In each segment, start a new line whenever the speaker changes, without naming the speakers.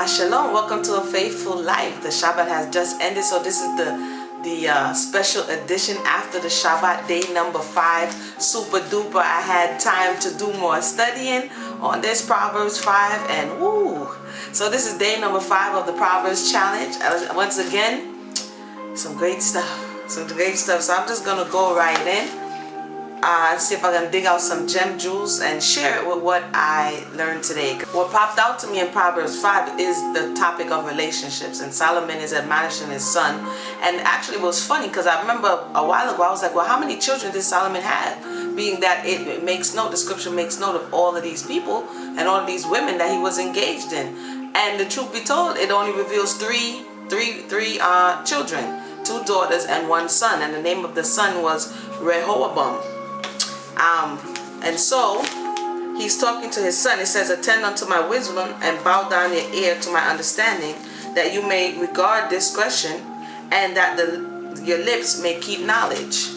Shalom, welcome to A Faithful Life. The Shabbat has just ended, so this is the special edition after the Shabbat, day number 5. Super duper. I had time to do more studying on this Proverbs 5, and woo! So this is day number 5 of the Proverbs challenge. Once again, some great stuff. So I'm just gonna go right in. See if I can dig out some gem jewels and share it with what I learned today. What popped out to me in Proverbs 5 is the topic of relationships, and Solomon is admonishing his son. And actually it was funny because I remember a while ago I was like, well, how many children did Solomon have? Being that it makes note, the scripture makes note of all of these people and all of these women that he was engaged in. And the truth be told, it only reveals three children, 2 daughters and 1 son, and the name of the son was Rehoboam. And so he's talking to his son. It says, attend unto my wisdom and bow down your ear to my understanding, that you may regard discretion and that your lips may keep knowledge.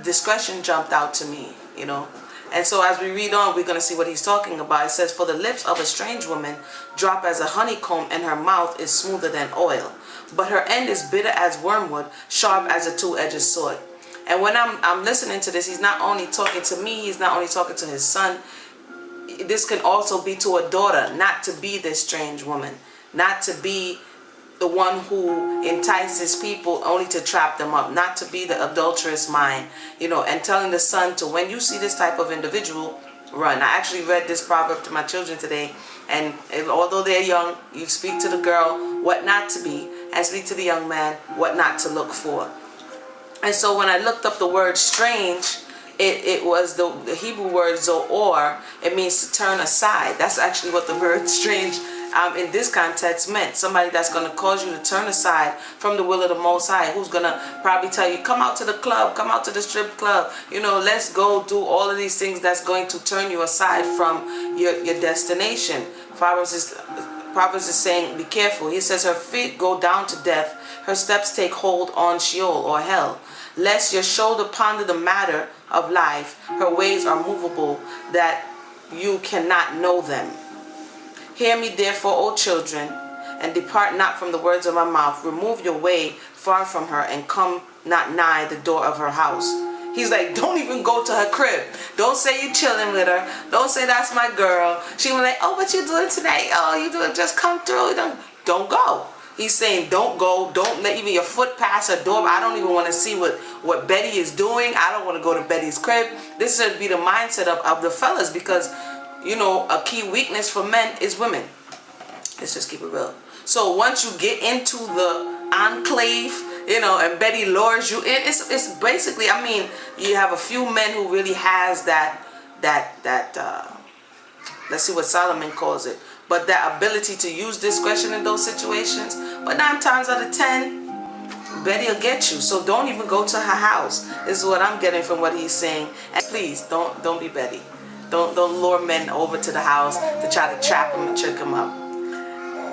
Discretion jumped out to me, you know. And so as we read on, we're going to see what he's talking about. It says, for the lips of a strange woman drop as a honeycomb, and her mouth is smoother than oil. But her end is bitter as wormwood, sharp as a 2-edged sword. And when I'm listening to this, he's not only talking to me, he's not only talking to his son. This can also be to a daughter, not to be this strange woman, not to be the one who entices people only to trap them up, not to be the adulterous mind, you know, and telling the son to, when you see this type of individual, run. I actually read this proverb to my children today, and although they're young, you speak to the girl what not to be, and speak to the young man what not to look for. And so when I looked up the word strange, it was the Hebrew word zoor. It means to turn aside. That's actually what the word strange in this context meant. Somebody that's going to cause you to turn aside from the will of the Most High, who's going to probably tell you, come out to the club, come out to the strip club, you know, let's go do all of these things that's going to turn you aside from your destination. Proverbs is saying, be careful. He says, her feet go down to death, her steps take hold on Sheol or hell. Lest your shoulder ponder the matter of life, her ways are movable, that you cannot know them. Hear me therefore, O children, and depart not from the words of my mouth. Remove your way far from her, and come not nigh the door of her house. He's like, don't even go to her crib. Don't say you're chilling with her. Don't say that's my girl. She was like, oh, what you doing today? Oh, you doing? Just come through. Don't go. He's saying, don't go. Don't let even your foot pass her door. I don't even want to see what Betty is doing. I don't want to go to Betty's crib. This should be the mindset of the fellas, because, you know, a key weakness for men is women. Let's just keep it real. So once you get into the enclave, you know, and Betty lures you in, it's basically, I mean, you have a few men who really has that let's see what Solomon calls it, but that ability to use discretion in those situations. But 9 times out of 10, Betty will get you. So don't even go to her house. This is what I'm getting from what he's saying. And please don't be Betty. Don't lure men over to the house to try to trap them and trick them up.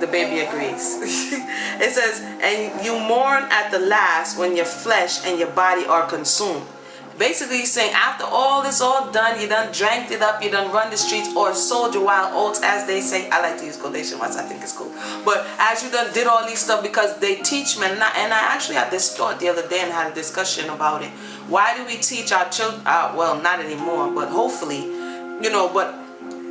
The baby agrees. It says, and you mourn at the last when your flesh and your body are consumed. Basically he's saying, after all this all done, you done drank it up, you done run the streets, or sold your wild oats, as they say. I like to use quotation marks, I think it's cool. But as you done did all these stuff, because they teach men, and I actually had this thought the other day and had a discussion about it. Why do we teach our children, well, not anymore, but hopefully, you know, but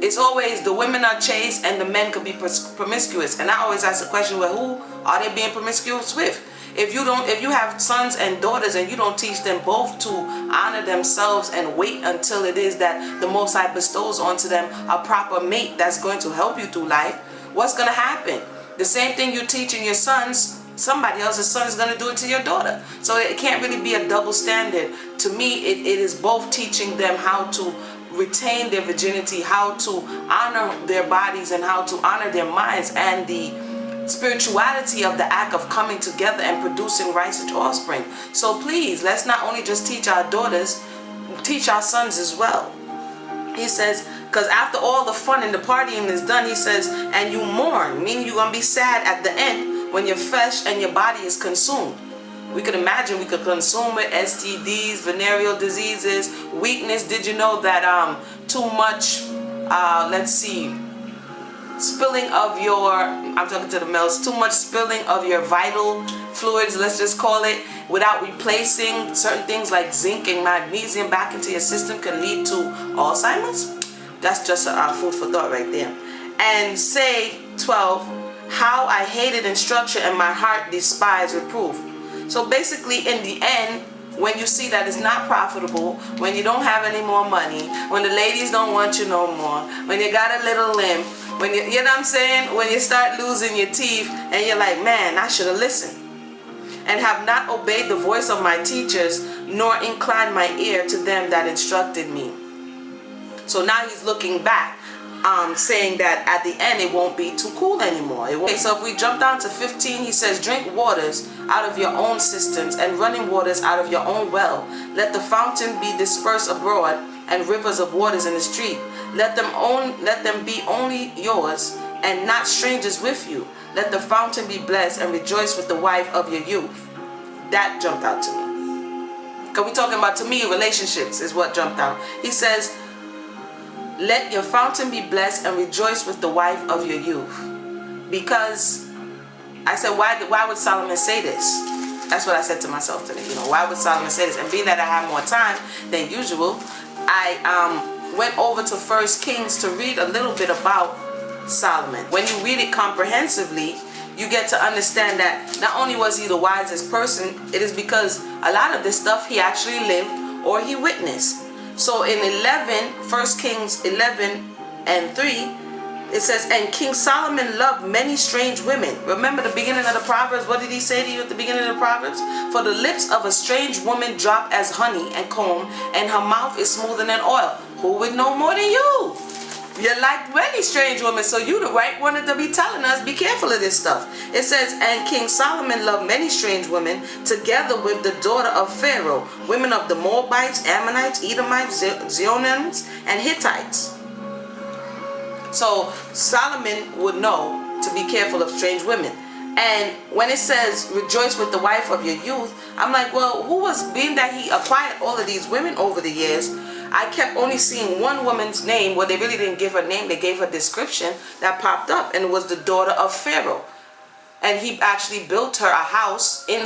it's always the women are chaste and the men could be promiscuous. And I always ask the question, well, who are they being promiscuous with? If you have sons and daughters and you don't teach them both to honor themselves and wait until it is that the Most High bestows onto them a proper mate that's going to help you through life, what's going to happen? The same thing you're teaching your sons, somebody else's son is going to do it to your daughter. So it can't really be a double standard. To me, it is both teaching them how to retain their virginity, how to honor their bodies, and how to honor their minds, and the spirituality of the act of coming together and producing righteous offspring. So please, let's not only just teach our daughters, teach our sons as well. He says, because after all the fun and the partying is done, he says, and you mourn, meaning you're going to be sad at the end when your flesh and your body is consumed. We could imagine we could consume it, STDs, venereal diseases, weakness. Did you know that too much, let's see, spilling of your, I'm talking to the males, too much spilling of your vital fluids, let's just call it, without replacing certain things like zinc and magnesium back into your system can lead to Alzheimer's. That's just food for thought right there. And say 12, how I hated instruction and my heart despised reproof. So basically in the end, when you see that it's not profitable, when you don't have any more money, when the ladies don't want you no more, when you got a little limp, when you know what I'm saying, when you start losing your teeth and you're like, man, I should have listened, and have not obeyed the voice of my teachers, nor inclined my ear to them that instructed me. So now he's looking back, saying that at the end it won't be too cool anymore. Okay, so if we jump down to 15, he says, drink waters out of your own cisterns and running waters out of your own well. Let the fountain be dispersed abroad and rivers of waters in the street. Let them be only yours and not strangers with you. Let the fountain be blessed and rejoice with the wife of your youth. That jumped out to me. Because we're talking about, to me, relationships is what jumped out. He says, let your fountain be blessed and rejoice with the wife of your youth. Because I said, why would Solomon say this? That's what I said to myself today. You know, why would Solomon say this? And being that I have more time than usual, I went over to 1 Kings to read a little bit about Solomon. When you read it comprehensively, you get to understand that not only was he the wisest person, it is because a lot of this stuff he actually lived or he witnessed. So in 1 Kings 11 and 3, it says, and King Solomon loved many strange women. Remember the beginning of the Proverbs? What did he say to you at the beginning of the Proverbs? For the lips of a strange woman drop as honey and comb, and her mouth is smoother than oil. Who would know more than you? You're like many strange women, so you the right one to be telling us, be careful of this stuff. It says, and King Solomon loved many strange women, together with the daughter of Pharaoh, women of the Moabites, Ammonites, Edomites, Zionans, and Hittites. So Solomon would know to be careful of strange women. And when it says, rejoice with the wife of your youth, I'm like, well, who was, being that he acquired all of these women over the years, I kept only seeing one woman's name. Well, they really didn't give her name. They gave her description that popped up, and it was the daughter of Pharaoh. And he actually built her a house in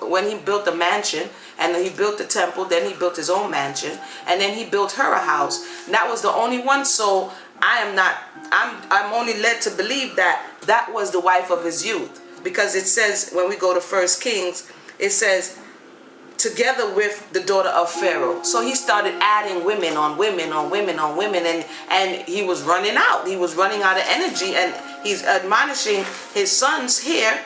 when he built the mansion, and then he built the temple, then he built his own mansion, and then he built her a house. And that was the only one. So I'm only led to believe that that was the wife of his youth, because it says, when we go to 1 Kings, it says, together with the daughter of Pharaoh. So he started adding women on women on women on women, and he was running out. He was running out of energy, and he's admonishing his sons here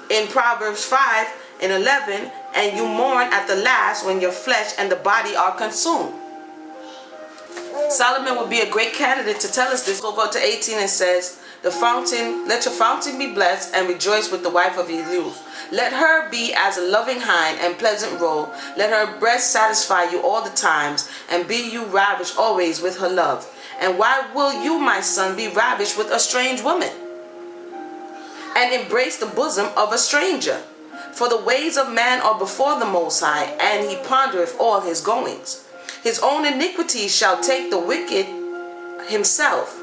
in Proverbs 5 and 11, and you mourn at the last when your flesh and the body are consumed. Solomon would be a great candidate to tell us this. We'll go to 18 and says, the fountain, let your fountain be blessed and rejoice with the wife of your youth. Let her be as a loving hind and pleasant roe. Let her breast satisfy you all the times, and be you ravished always with her love. And why will you, my son, be ravished with a strange woman, and embrace the bosom of a stranger? For the ways of man are before the Most High, and he pondereth all his goings. His own iniquity shall take the wicked himself,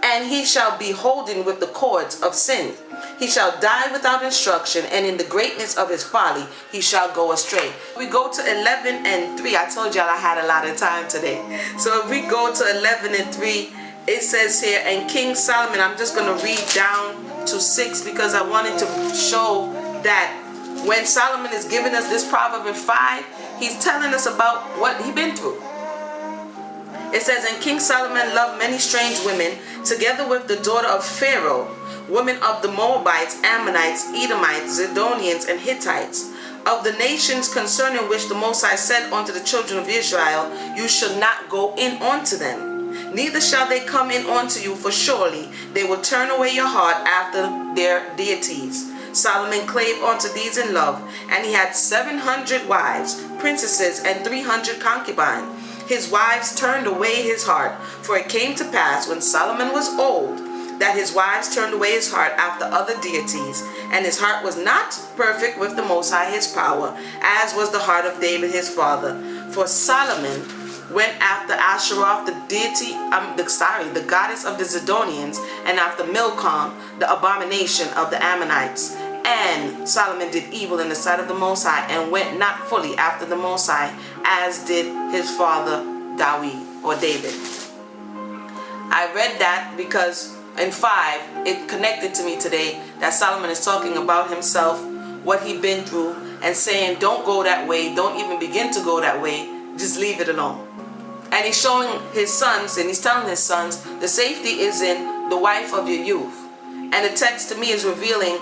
and he shall be holden with the cords of sin. He shall die without instruction, and in the greatness of his folly he shall go astray. We go to 11 and 3. I told y'all I had a lot of time today. So if we go to 11 and 3, it says here, and King Solomon, I'm just going to read down to 6 because I wanted to show that when Solomon is giving us this proverb in 5, he's telling us about what he's been through. It says, and King Solomon loved many strange women, together with the daughter of Pharaoh, women of the Moabites, Ammonites, Edomites, Zidonians, and Hittites, of the nations concerning which the Most High said unto the children of Israel, you shall not go in unto them, neither shall they come in unto you, for surely they will turn away your heart after their deities. Solomon clave unto these in love, and he had 700 wives, princesses, and 300 concubines. His wives turned away his heart, for it came to pass when Solomon was old, that his wives turned away his heart after other deities, and his heart was not perfect with the Most High his power, as was the heart of David his father. For Solomon went after Asheroth, the the goddess of the Zidonians, and after Milcom, the abomination of the Ammonites. And Solomon did evil in the sight of the Most High, and went not fully after the Most High, as did his father David. I read that because in 5, it connected to me today that Solomon is talking about himself, what he'd been through, and saying, don't go that way, don't even begin to go that way, just leave it alone. And he's showing his sons, and he's telling his sons, the safety is in the wife of your youth. And the text to me is revealing,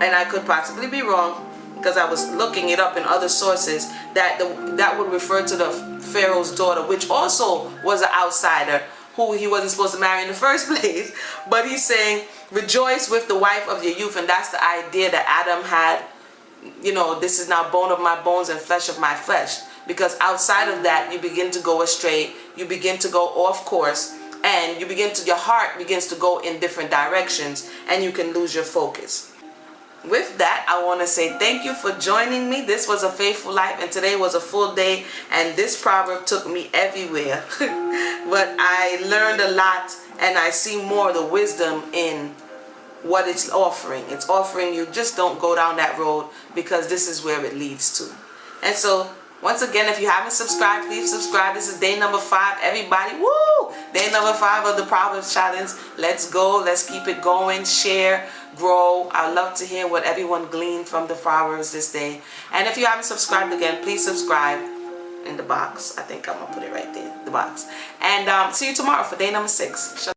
and I could possibly be wrong, because I was looking it up in other sources, that would refer to the Pharaoh's daughter, which also was an outsider, who he wasn't supposed to marry in the first place. But he's saying, rejoice with the wife of your youth. And that's the idea that Adam had, this is now bone of my bones and flesh of my flesh. Because outside of that, you begin to go astray, you begin to go off course, and your heart begins to go in different directions, and you can lose your focus. With that, I want to say thank you for joining me. This was A Faithful Life, and today was a full day, and this proverb took me everywhere. But I learned a lot, and I see more of the wisdom in what it's offering. It's offering you, just don't go down that road, because this is where it leads to. And so, once again, if you haven't subscribed, please subscribe. This is day number 5. Everybody, woo! Day number 5 of the Proverbs Challenge. Let's go. Let's keep it going. Share, grow. I love to hear what everyone gleaned from the Proverbs this day. And if you haven't subscribed again, please subscribe in the box. I think I'm going to put it right there, the box. And see you tomorrow for day number 6.